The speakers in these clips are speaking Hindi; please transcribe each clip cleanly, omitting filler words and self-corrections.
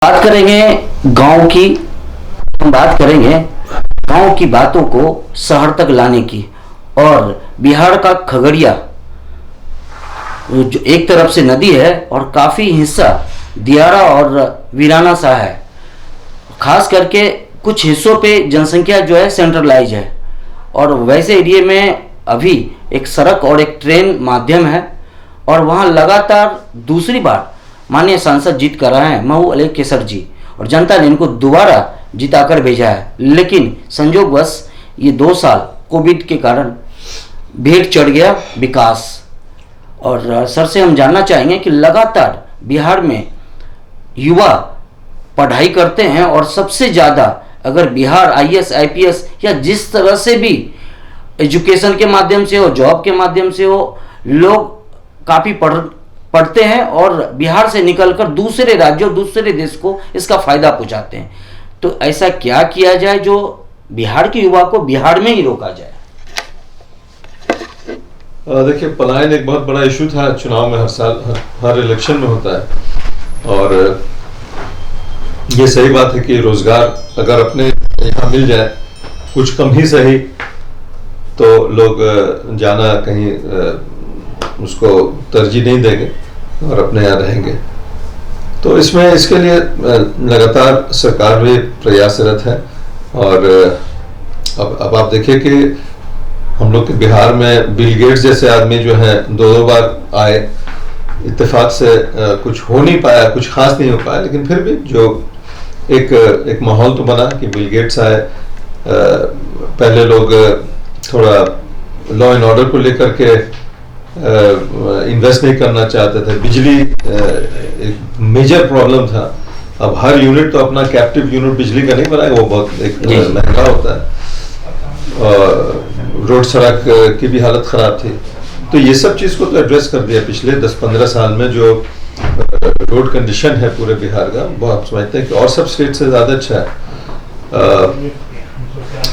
बात करेंगे गांव की। हम बात करेंगे गांव की बातों को शहर तक लाने की। और बिहार का खगड़िया जो एक तरफ से नदी है और काफ़ी हिस्सा दियारा और वीराना सा है। खास करके कुछ हिस्सों पे जनसंख्या जो है सेंट्रलाइज है और वैसे एरिया में अभी एक सड़क और एक ट्रेन माध्यम है और वहाँ लगातार दूसरी बार माननीय सांसद जीत कर रहे हैं महू अली केसर जी और जनता ने इनको दोबारा जिताकर भेजा है। लेकिन संयोगवश ये 2 साल कोविड के कारण भेंट चढ़ गया विकास। और सर से हम जानना चाहेंगे कि लगातार बिहार में युवा पढ़ाई करते हैं और सबसे ज़्यादा अगर बिहार आईएएस आईपीएस या जिस तरह से भी एजुकेशन के माध्यम से हो जॉब के माध्यम से हो लोग काफ़ी पढ़ते हैं और बिहार से निकलकर दूसरे राज्यों दूसरे देश को इसका फ़ायदा पहुंचाते हैं। तो ऐसा क्या किया जाए जो बिहार के युवा को बिहार में ही रोका जाए? देखिए, पलायन एक बहुत बड़ा इशू था चुनाव में, हर साल हर इलेक्शन में होता है। और ये सही बात है कि रोजगार अगर अपने यहाँ मिल जाए कुछ कम ही सही तो लोग जाना कहीं उसको तरजीह नहीं देंगे और अपने यहाँ रहेंगे। तो इसमें इसके लिए लगातार सरकार भी प्रयासरत है। और अब आप देखिए कि हम लोग के बिहार में बिल गेट्स जैसे आदमी जो है 2 बार आए, इत्तेफाक से कुछ हो नहीं पाया, कुछ खास नहीं हो पाया, लेकिन फिर भी जो एक माहौल तो बना कि बिल गेट्स आए। पहले लोग थोड़ा लॉ एंड ऑर्डर को लेकर के इन्वेस्ट नहीं करना चाहते थे। बिजली एक मेजर प्रॉब्लम था। अब हर यूनिट तो अपना कैप्टिव यूनिट बिजली का नहीं बनाएगा, वो बहुत एक महंगा होता है। और रोड सड़क की भी हालत खराब थी। तो ये सब चीज़ को तो एड्रेस कर दिया पिछले 10-15 साल में। जो रोड कंडीशन है पूरे बिहार का वो आप समझते हैं कि और सब स्टेट से ज़्यादा अच्छा है।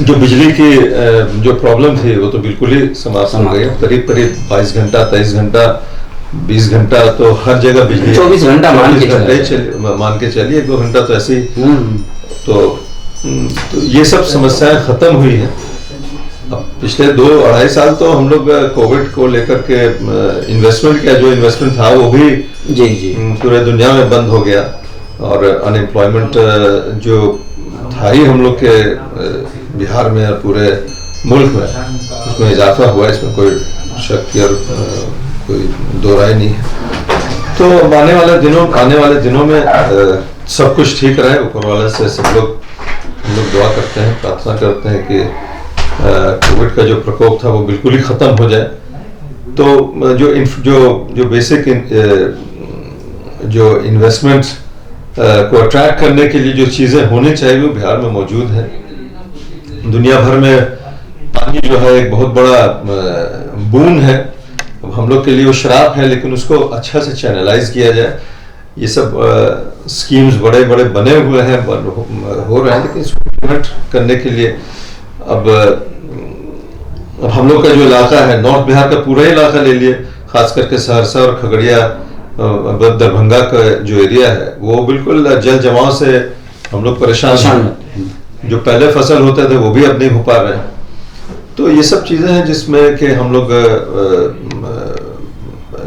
जो बिजली की जो प्रॉब्लम थी वो तो बिल्कुल ही समाप्त हो गई। करीब 22 घंटा 23 घंटा 20 घंटा तो हर जगह बिजली 24 घंटा मान के चलिए 1-2 घंटा तो ऐसे ही। तो ये सब समस्याएं खत्म हुई हैं। अब पिछले 2-2.5 साल तो हम लोग कोविड को लेकर के इन्वेस्टमेंट का जो इन्वेस्टमेंट था वो भी पूरे दुनिया में बंद हो गया। और अनएम्प्लॉयमेंट जो था ही हम लोग के बिहार में और पूरे मुल्क में, उसमें इजाफा हुआ, इसमें कोई शक की और कोई दो राय नहीं है। तो आने वाले दिनों में सब कुछ ठीक रहे, ऊपर वाले से हम लोग दुआ करते हैं, प्रार्थना करते हैं कि कोविड का जो प्रकोप था वो बिल्कुल ही ख़त्म हो जाए। तो जो बेसिक जो इन्वेस्टमेंट्स को अट्रैक्ट करने के लिए जो चीज़ें होनी चाहिए वो बिहार में मौजूद है। दुनिया भर में पानी जो है एक बहुत बड़ा बून है। अब हम लोग के लिए वो शराब है, लेकिन उसको अच्छा से चैनलाइज किया जाए। ये सब स्कीम्स बड़े बड़े बने हुए हैं, हो रहे हैं, लेकिन इसको इम्प्लीमेंट करने के लिए अब हम लोग का जो इलाका है, नॉर्थ बिहार का पूरा इलाका ले लिए, खास करके सहरसा और खगड़िया दरभंगा का जो एरिया है वो बिल्कुल जल जमाव से हम लोग परेशान हैं। जो पहले फसल होते थे वो भी अब नहीं हो पा रहे हैं। तो ये सब चीज़ें हैं जिसमें कि हम लोग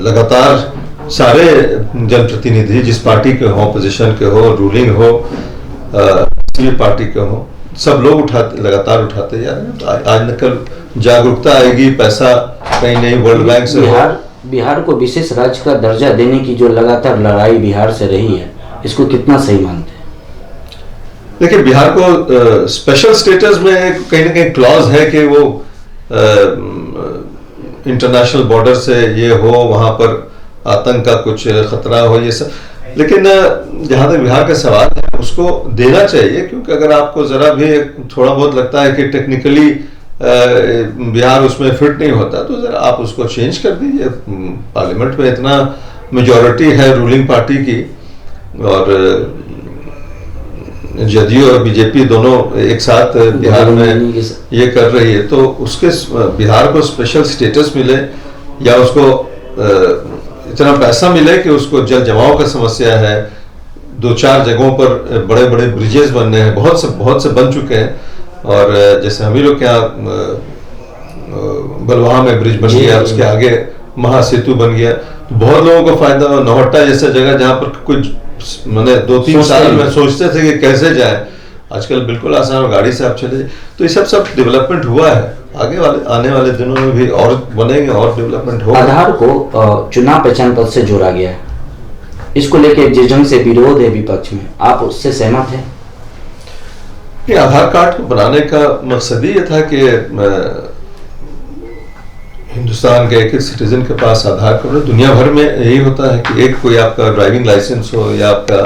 लगातार सारे जनप्रतिनिधि जिस पार्टी के हो, अपोजिशन के हो, रूलिंग हो, किसी भी पार्टी के हो, सब लोग लगातार उठाते जा रहे हैं। आज न कल जागरूकता आएगी, पैसा कहीं नहीं वर्ल्ड बैंक से बिहार को विशेष राज्य का दर्जा देने की जो लगातार लड़ाई बिहार से रही है, इसको कितना सही मानते हैं? देखिए, बिहार को स्पेशल स्टेटस में कहीं ना कहीं क्लॉज है कि वो इंटरनेशनल बॉर्डर से ये हो, वहां पर आतंक का कुछ खतरा हो, ये सब। लेकिन जहां तक बिहार का सवाल है उसको देना चाहिए, क्योंकि अगर आपको जरा भी थोड़ा बहुत लगता है कि टेक्निकली बिहार उसमें फिट नहीं होता तो जरा आप उसको चेंज कर दीजिए। पार्लियामेंट में इतना मेजॉरिटी है रूलिंग पार्टी की, और जदयू और बीजेपी दोनों एक साथ बिहार में ये कर रही है, तो उसके बिहार को स्पेशल स्टेटस मिले या उसको इतना पैसा मिले कि उसको जल जमाव का समस्या है, दो चार जगहों पर बड़े बड़े ब्रिजेस बनने हैं, बहुत से बन चुके हैं। और जैसे हम ही लोग के यहाँ बलवाहा में ब्रिज बन गया, उसके आगे महासेतु बन गया, तो बहुत लोगों को फायदा हुआ। नौहट्टा जैसा जगह जहाँ पर कुछ मैंने 2-3 साल में सोचते थे कि कैसे जाए, आजकल बिल्कुल आसान, गाड़ी से आप चले। तो ये सब डेवलपमेंट हुआ है। आने वाले दिनों में भी और बनेंगे और डेवलपमेंट होगा। आधार को चुनाव पहचान पत्र से जोड़ा गया है, इसको लेके जिस ढंग से विरोध है विपक्ष में, आप उससे सहमत हैं? ये आधार कार्ड को बनाने का मकसद ही ये था कि हिंदुस्तान के एक सिटीजन के पास आधार कार्ड, दुनिया भर में यही होता है कि एक कोई आपका ड्राइविंग लाइसेंस हो या आपका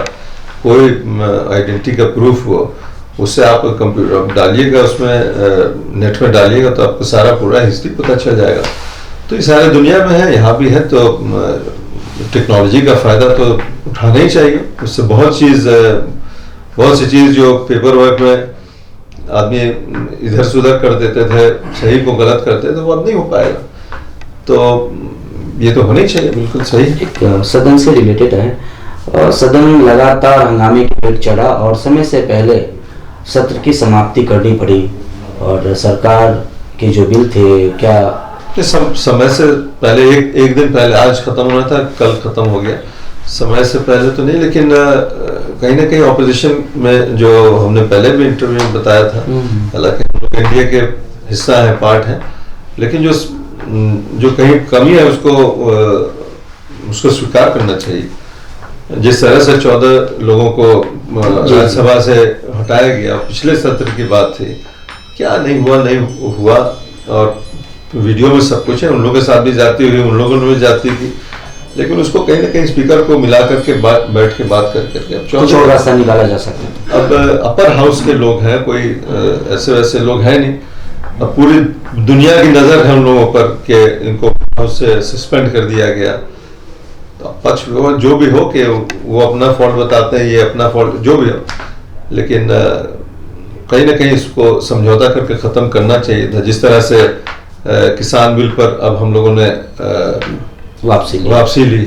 कोई आइडेंटिटी का प्रूफ हो, उससे आप कंप्यूटर डालिएगा, उसमें नेट में डालिएगा तो आपको सारा पूरा हिस्ट्री पता चल जाएगा। तो ये सारे दुनिया में है, यहाँ भी है। तो टेक्नोलॉजी का फ़ायदा तो उठाना ही चाहिए। उससे बहुत सी चीज़ जो पेपर वर्क में आदमी इधर से उधर कर देते थे, सही को गलत करते थे, वो अब नहीं हो पाएगा। तो ये तो होना ही चाहिए, बिल्कुल सही। एक सदन से रिलेटेड है, सदन लगातार हंगामे की पेट चढ़ा और समय से पहले सत्र की समाप्ति करनी पड़ी, और सरकार के जो बिल थे क्या समय से पहले एक दिन पहले, आज खत्म होना था, कल खत्म हो गया। समय से पहले तो नहीं, लेकिन कहीं ना कहीं ऑपोजिशन में जो हमने पहले भी इंटरव्यू में बताया था, हालांकि हम लोग एनडीए के हिस्सा है, पार्ट है, लेकिन जो कहीं कमी है उसको स्वीकार करना चाहिए। जिस तरह से 14 लोगों को राज्यसभा से हटाया गया, पिछले सत्र की बात थी, क्या नहीं हुआ और वीडियो में सब कुछ है, उन लोगों के साथ भी जाती हुई, उन लोगों ने भी जाती की, लेकिन उसको कहीं ना कहीं स्पीकर को मिला करके बैठ के बात करके कुछ और रास्ता निकाला जा सकता है। अब अपर हाउस के लोग हैं, कोई ऐसे वैसे लोग हैं नहीं। अब पूरी दुनिया की नजर है उन लोगों पर कि इनको हाउस से सस्पेंड कर दिया गया। तो पक्ष जो भी हो कि वो अपना फॉल्ट बताते हैं, ये अपना फॉल्ट जो भी हो, लेकिन कहीं ना कहीं इसको समझौता करके ख़त्म करना चाहिए था। जिस तरह से किसान बिल पर अब हम लोगों ने वापसी ली,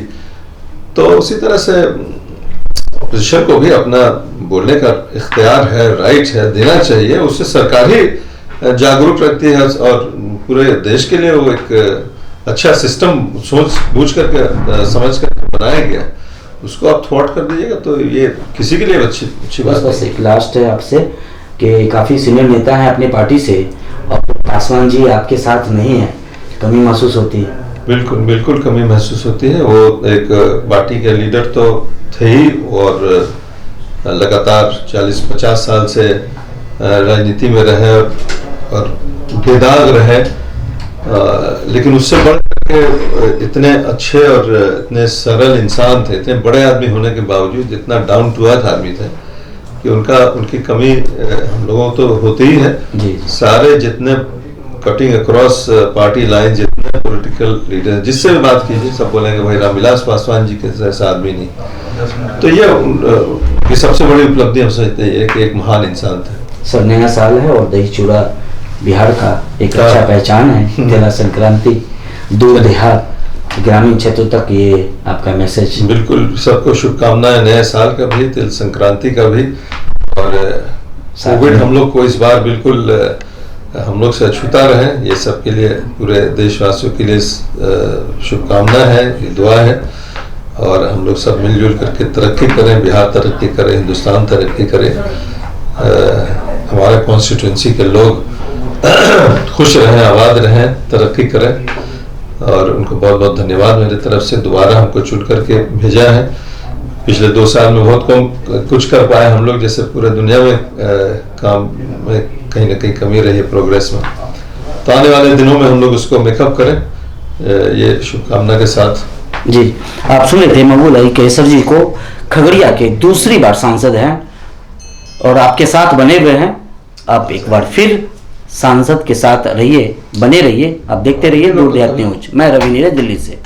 तो उसी तरह से अपोजिशन को भी अपना बोलने का इख्तियार है, राइट है, देना चाहिए। उससे सरकार ही जागरूक रहती है और पूरे देश के लिए वो एक अच्छा सिस्टम सोच बूझ करके समझ कर बनाया गया, उसको आप थ्वाट कर दीजिएगा तो ये किसी के लिए अच्छी बात है। बस एक लास्ट है आपसे कि काफ़ी सीनियर नेता हैं अपनी पार्टी से, और पासवान जी आपके साथ नहीं है, कमी महसूस होती है? बिल्कुल कमी महसूस होती है। वो एक पार्टी के लीडर तो थे ही, और लगातार 40-50 साल से राजनीति में रहे और बेदाग रहे, लेकिन उससे बढ़ के इतने अच्छे और इतने सरल इंसान थे, इतने बड़े आदमी होने के बावजूद इतना डाउन टू अर्थ आदमी थे कि उनकी कमी हम लोगों तो होती ही है। सारे जितने कटिंग अक्रॉस पार्टी लाइन जितने पॉलिटिकल लीडर जिससे भी बात कीजिए, सब बोलेंगे भाई रामविलास पासवान जी के जैसा आदमी नहीं। तो ये सबसे बड़ी उपलब्धि हम समझते हैं कि एक महान इंसान थे। सर, नया साल है और दही चूड़ा बिहार का एक अच्छा पहचान है। तिला संक्रांति, दूर देहात, ग्रामीण क्षेत्र तक ये आपका मैसेज? बिल्कुल, सबको शुभकामनाएं नए साल का भी, तिल संक्रांति का भी। और कोविड हम लोग को इस बार बिल्कुल हम लोग से अछूता रहे, ये सब के लिए, पूरे देशवासियों के लिए शुभकामना है, दुआ है। और हम लोग सब मिलजुल करके तरक्की करें, बिहार तरक्की करे, हिंदुस्तान तरक्की करे, हमारे कॉन्स्टिट्यूंसी के लोग खुश रहें, आबाद रहें, तरक्की करें। और उनको बहुत बहुत धन्यवाद मेरी तरफ से, दोबारा हमको चुन करके भेजा है। पिछले 2 साल में बहुत कम कुछ कर पाए हम लोग, जैसे पूरे दुनिया में काम में कहीं ना कहीं कमी रही है प्रोग्रेस में। तो आने वाले दिनों में हम लोग उसको मेकअप करें, ये शुभकामना के साथ। जी, आप सुन रहे थे मकबूल अली कैसर जी को, खगड़िया के दूसरी बार सांसद हैं और आपके साथ बने हुए हैं। आप एक बार फिर सांसद के साथ रहिए, बने रहिए, आप देखते रहिए दूर देहात न्यूज। मैं रवि नीरज, दिल्ली से।